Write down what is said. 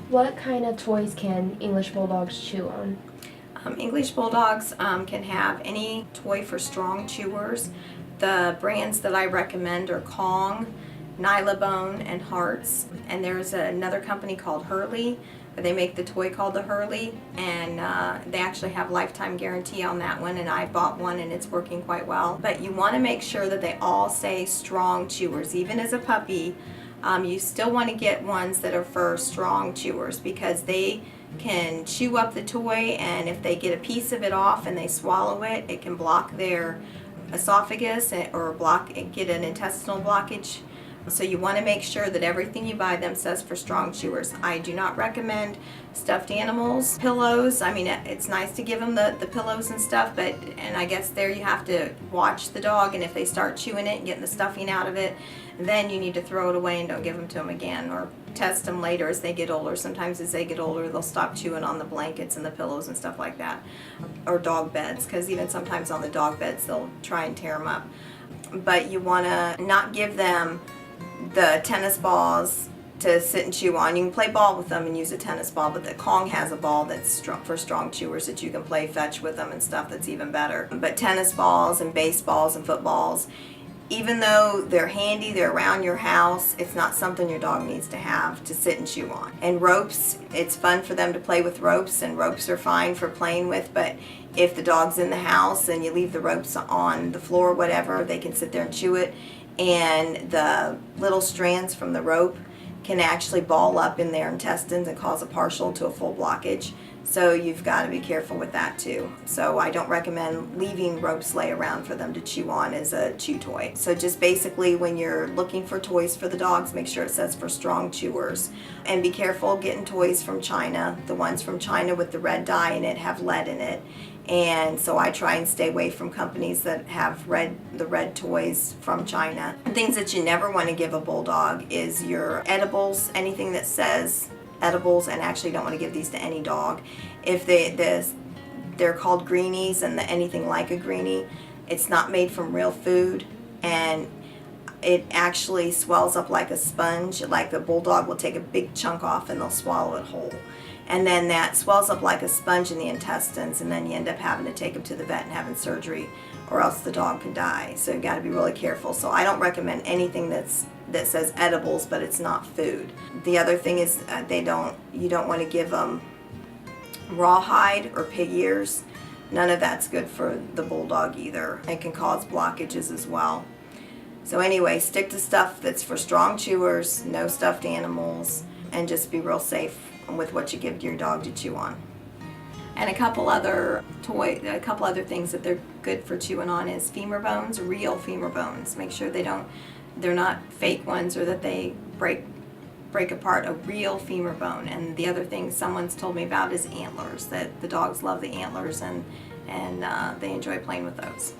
What kind of toys can English Bulldogs chew on? English Bulldogs can have any toy for strong chewers. The brands that I recommend are Kong, Nylabone, and Hearts. And there's another company called Hurley. They make the toy called the Hurley, and they actually have lifetime guarantee on that one, and I bought one and it's working quite well. But you want to make sure that they all say strong chewers. Even as a puppy, you still want to get ones that are for strong chewers, because they can chew up the toy, and if they get a piece of it off and they swallow it, it can block their esophagus or get an intestinal blockage. So you want to make sure that everything you buy them says for strong chewers. I do not recommend stuffed animals, pillows. I mean, it's nice to give them the pillows and stuff, and I guess there you have to watch the dog, and if they start chewing it and getting the stuffing out of it, then you need to throw it away and don't give them to them again, or test them later as they get older. Sometimes as they get older, they'll stop chewing on the blankets and the pillows and stuff like that, or dog beds, because even sometimes on the dog beds they'll try and tear them up. But you want to not give them the tennis balls to sit and chew on. You can play ball with them and use a tennis ball, but the Kong has a ball that's for strong chewers that you can play fetch with them and stuff, that's even better. But tennis balls and baseballs and footballs, even though they're handy, they're around your house, it's not something your dog needs to have to sit and chew on. And ropes, it's fun for them to play with ropes, and ropes are fine for playing with, but if the dog's in the house and you leave the ropes on the floor or whatever, they can sit there and chew it, and the little strands from the rope can actually ball up in their intestines and cause a partial to a full blockage. So you've got to be careful with that too. So I don't recommend leaving ropes lay around for them to chew on as a chew toy. So just basically, when you're looking for toys for the dogs, make sure it says for strong chewers. And be careful getting toys from China. The ones from China with the red dye in it have lead in it. And so I try and stay away from companies that have the red toys from China. And things that you never want to give a bulldog is your edibles, anything that says edibles, and actually don't want to give these to any dog. If they're called greenies, and anything like a greenie, it's not made from real food, and it actually swells up like a sponge. Like the bulldog will take a big chunk off and they'll swallow it whole. And then that swells up like a sponge in the intestines, and then you end up having to take them to the vet and having surgery, or else the dog could die. So you got to be really careful. So I don't recommend anything that says edibles, but it's not food. The other thing is you don't want to give them rawhide or pig ears. None of that's good for the bulldog either. It can cause blockages as well. So anyway, stick to stuff that's for strong chewers, no stuffed animals, and just be real safe with what you give your dog to chew on. And a couple other things that they're good for chewing on is femur bones, real femur bones. Make sure they're not fake ones, or that they break apart a real femur bone. And the other thing someone's told me about is antlers, that the dogs love the antlers, and they enjoy playing with those.